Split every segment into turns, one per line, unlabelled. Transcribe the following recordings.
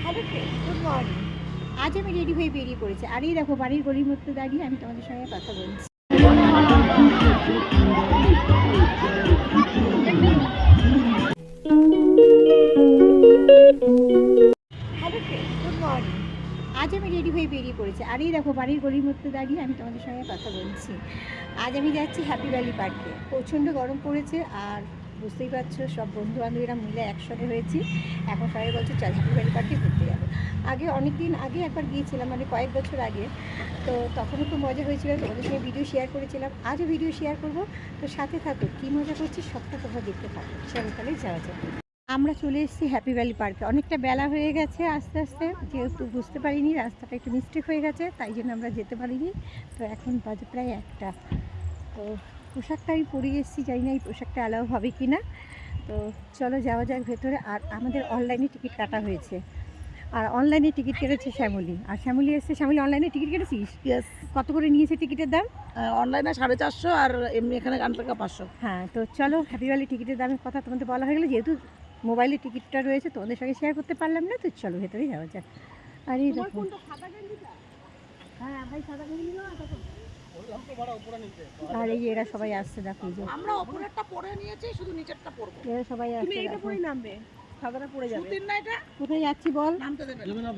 Hello friend, good morning. আজ আমি ready হয়ে বেরিয়ে পড়েছি। আর এই দেখো বাড়ির গলির মধ্যে দাঁড়িয়ে আমি তোমাদের সঙ্গে কথা বলছি। Hello friend, good morning. আজ আমি রেডি হয়ে বেরিয়ে পড়েছি। আর এই দেখো বাড়ির গলির মধ্যে দাঁড়িয়ে আমি তোমাদের সঙ্গে কথা বলছি। আজ আমি যাচ্ছি হ্যাপি ভ্যালি পার্কে। প্রচণ্ড গরম পড়েছে, আর বুঝতেই পারছো সব বন্ধু বান্ধবীরা মিলে একসাথে হয়েছি। এখন সবাই বলছে চল হ্যাপি ভ্যালি পার্কে ঘুরতে যাবো। আগে অনেক দিন আগে একবার গিয়েছিলাম, মানে কয়েক বছর আগে। তো তখনও খুব মজা হয়েছিল, তোমাদের সঙ্গে ভিডিও শেয়ার করেছিলাম। আজও ভিডিও শেয়ার করবো, তো সাথে থাকো। কী মজা করছি সবটা তোমরা দেখতে থাকো। চলো তাহলে যাওয়া যাবে। আমরা চলে এসেছি হ্যাপি ভ্যালি পার্কে। অনেকটা বেলা হয়ে গেছে, আস্তে আস্তে যেহেতু বুঝতে পারিনি রাস্তাটা একটু মিস্টেক হয়ে গেছে, তাই জন্য আমরা যেতে পারিনি। তো এখন বাজে প্রায় 1টা। তো পোশাকটা আমি পরে এসেছি, জানি না এই পোশাকটা অ্যালাউ হবে কি না। তো চলো যাওয়া যাক ভেতরে। আর আমাদের অনলাইনে টিকিট কাটা হয়েছে, আর অনলাইনে টিকিট কেটেছে শ্যামলী। আর শ্যামলী এসছে। শ্যামলী, অনলাইনে টিকিট কেটেছিস?
ইয়েস।
কত করে নিয়েছে টিকিটের দাম?
অনলাইনে 450 আর এমনি এখানে গানটাকা 500।
হ্যাঁ, তো চলো হ্যাপি ভ্যালি টিকিটের দামের কথা তোমাদের বলা হয়ে গেলো। যেহেতু মোবাইলে টিকিটটা রয়েছে তোমাদের সঙ্গে শেয়ার করতে পারলাম না, তো চলো ভেতরে যাওয়া যাক। আর এই দেখো, আর এই এরা সবাই আসছে, দেখো এই যে
আমরা উপরেরটা পরে নিয়েছি, শুধু নিচেরটা পরবো।
এরা সবাই আসছে।
এটা
দেখো।
পরে নামবে, সাদাটা পরে যাবে। সুতির না এটা?
কোথায় যাচ্ছি বল?
নামতে দেবে না।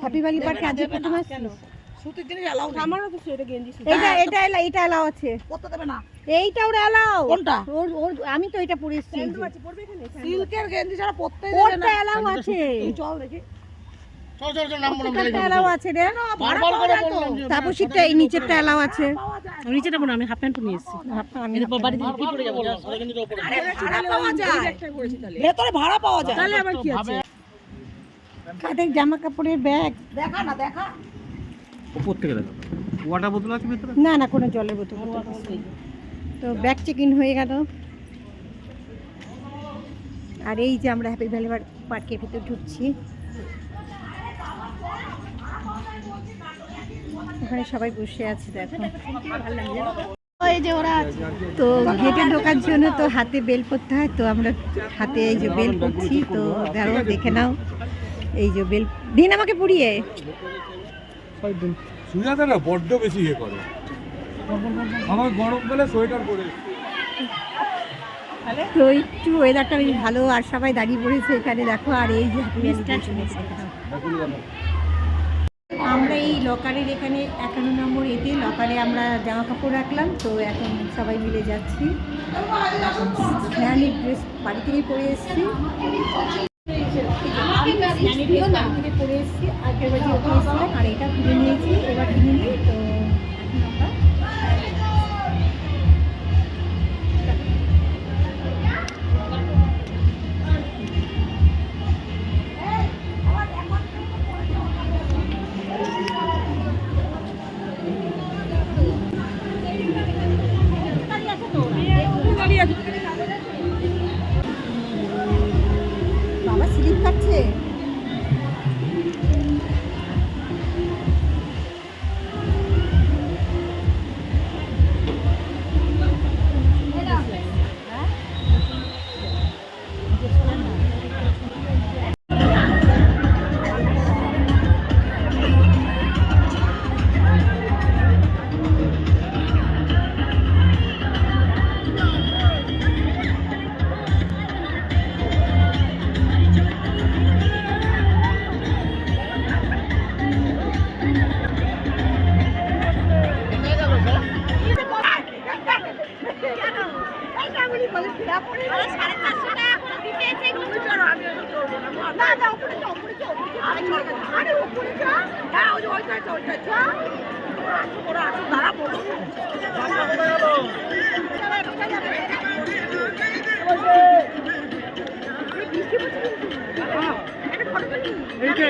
হ্যাপি ভ্যালি পার্কে আজকে প্রথম আসছি।
সুতির জিনিস এলাও না। আমারও তো সেটা গেঞ্জি সুতি।
এটা এলাও আছে।
কত দেবে না?
এইটা ওর এলাও।
কোনটা?
ওর আমি তো এটা পরে এসেছি।
পরবে এখানে। সিল্কের গেঞ্জি ছাড়া পরতেই দেবে না।
ওরটা এলাও আছে।
চল দেখি।
চল নামবো না। এটা এলাও আছে রে।
বারবার করে বললাম যে
তারপর শীতটা এই নিচেরটা এলাও আছে।
নিচেটা মনে আমি হাফ প্যান্ট নিয়ে এসেছি।
আমি
বাড়ি থেকে কি পরে যাবো?
ভাড়া পাওয়া যায়। ভেতরে ভাড়া পাওয়া যায়।
তাহলে আবার কি আছে?
কাদের জামা কাপড়ের ব্যাগ।
দেখা না দেখা।
উপর থেকে দেখো ওয়াটার বোতল আছে ভিতরে।
না না, কোনো জলের বোতল নেই। তো ব্যাগ চেক ইন হয়ে গেল। আর এই যে আমরা হ্যাপি ভ্যালি পার্কের ভিতরে ঢুকছি। ওখানে সবাই বসে আছে, দেখো। তো গেটে ঢোকার জন্য তো হাতে বেল পরতে হয়, তো আমরা হাতে এই যে বেল পরছি। তো দেখে নাও, এই যে বেল দিন আমাকে পুড়িয়ে।
সুজাতা না বড্ড বেশি ইয়ে করে, আমার গরম বলে সোয়েটার পরে।
তো একটু ওয়েদারটা বেশ ভালো, আর সবাই দাঁড়িয়ে পড়েছে এখানে, দেখো। আর এই যে আমরা এই লকারের এখানে 51 নম্বর এতে লকারে আমরা জামা কাপড় রাখলাম। তো এখন সবাই মিলে যাচ্ছি। স্নানের ড্রেস বাড়ি থেকে পরে এসেছি। স্নানের ড্রেস বাড়ি থেকে পরে এসেছি, আগের বাড়ি ওকে এসেছিলাম। আর এটা কিনে নিয়েছি, এবার কিনে নিই। তো বাবা স্লিপ কাটছে।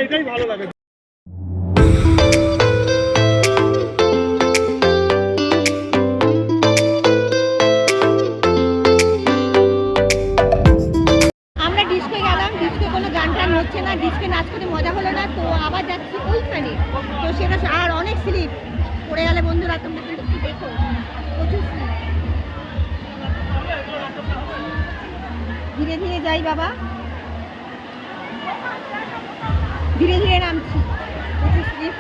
এটাই ভালো লাগে।
আমরা ডিস্কো গেলাম, ডিস্কো কোনো গান টান হচ্ছে না, ডিস্কো নাচ করে মজা হলো না। তো আবার যাচ্ছি ওইখানে। তো সেটা আর অনেক স্লিপ পড়ে গেলে বন্ধুরা তোমরা কিন্তু একটু দেখো, প্রচুর স্লিপ। ধীরে ধীরে যাই বাবা। ধীরে ধীরে নামছি, প্রচুর স্লিপ।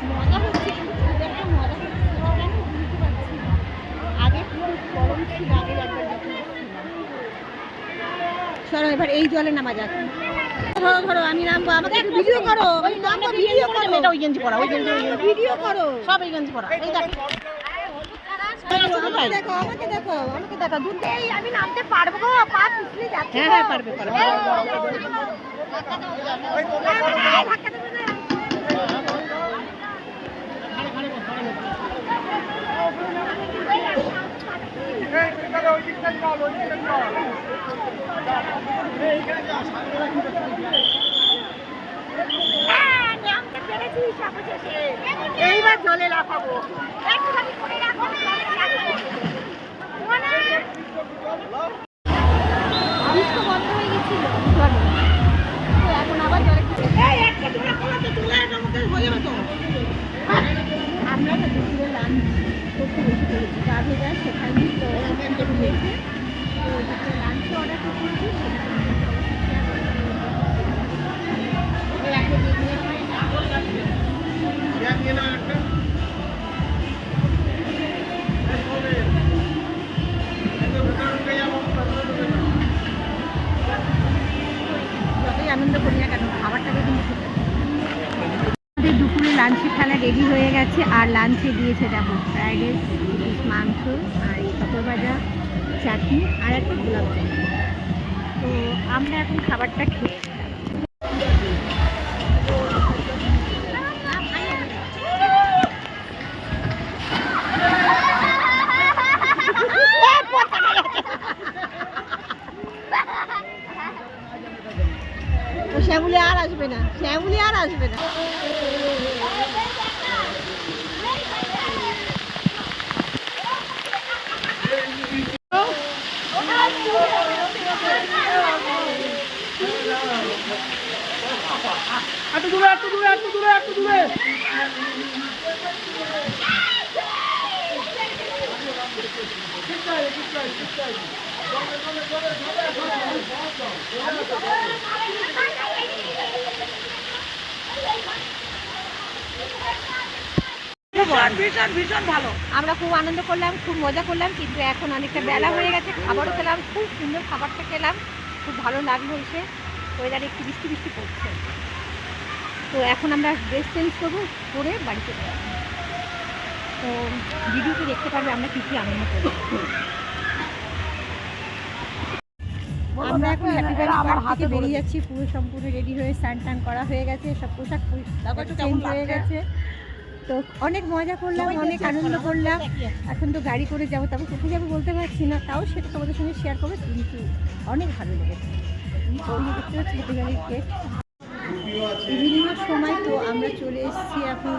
মজা হচ্ছে, কিন্তু খুব একটা মজা হচ্ছে না, কেন বুঝতে পারছি না। আগে খুব গরম ছিল, আগে একবার যখন এসেছিলাম। চলো এবার এই জলে নামা যাক। ধরো ধরো, আমি নামবো, আমাকে একটু ভিডিও করো। আমি নামবো, ভিডিও করো।
এটা ওই গেঞ্জি পরা, ওই গেঞ্জি, ওই গেঞ্জি।
ভিডিও করো।
সব এই গেঞ্জি পরা। এই দেখ।
আমাকে দেখো, আমাকে দেখো, আমাকে দেখো। দূর থেকে আমি নামতে পারবো গো, পা পিছলে যাচ্ছে।
হ্যাঁ হ্যাঁ, পারবে পারবে।
ধাক্কা দেবে না। এইবার জলে লাফাবো। বৃষ্টি বন্ধ হয়ে গেছিল জলে, তো এখন আবার জলে আমরা তো দুপুরে লাঞ্চ করতে বসে পড়েছি, গা ভেজা সেখানেই তো হয়েছে। তো দুপুরে লাঞ্চ অর্ডার করতে যতই আনন্দ করি না কেন, খাবারটাকে কিন্তু খেতে হবে। আমাদের দুপুরে লাঞ্চের খানা রেডি হয়ে গেছে, আর লাঞ্চে দিয়েছে দেখো ফ্রাইড রাইস, মাংস, আর এই পাঁপড় ভাজা, চাটনি, আর একটা গোলাপ জামুন। তো আমরা এখন খাবারটা খেয়ে শ্যামলি আর আসবে না, শ্যামলি আর আসবে না।
একটু দূরে, একটু দূরে, একটু দূরে, একটু দূরে।
ভীষণ ভালো।
আমরা খুব আনন্দ করলাম, খুব মজা করলাম, কিন্তু এখন অনেকটা বেলা হয়ে গেছে। খাবারও খেলাম, খুব সুন্দর খাবারটা খেলাম, খুব ভালো লাগলো এসে। ওয়েদারে একটু বৃষ্টি বৃষ্টি পড়ছে। তো এখন আমরা ড্রেস চেঞ্জ করবো, করে বাড়িতে যাবো। তো ভিডিওতে দেখতে পারবে আমরা কী কী আনন্দ করবো। আমরা এখন হ্যাপি ভ্যালি পার্ক থেকে বেরিয়ে যাচ্ছি, পুরো সম্পূর্ণ রেডি হয়ে স্নান টান করা হয়ে গেছে, সব পোশাক চেঞ্জ হয়ে গেছে। তো অনেক মজা করলাম, অনেক আনন্দ করলাম। এখন তো গাড়ি করে যাবো, তারপর কোথায় যাবো বলতে পারছি না, তাও সেটা তোমাদের সঙ্গে শেয়ার করবো। কিন্তু অনেক ভালো লেগেছে। ওই দেখতে হচ্ছে হ্যাপি ভ্যালি গেট। ইভিনিংয়ের সময় তো আমরা চলে এসেছি এখন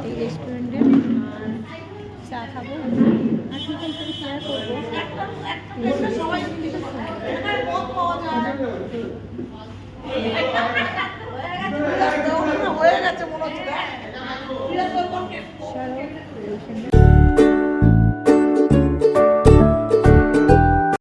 এই রেস্টুরেন্টে, আর চা খাবো, আর সেখান থেকে শেয়ার করবো। রেস্টুরেন্ট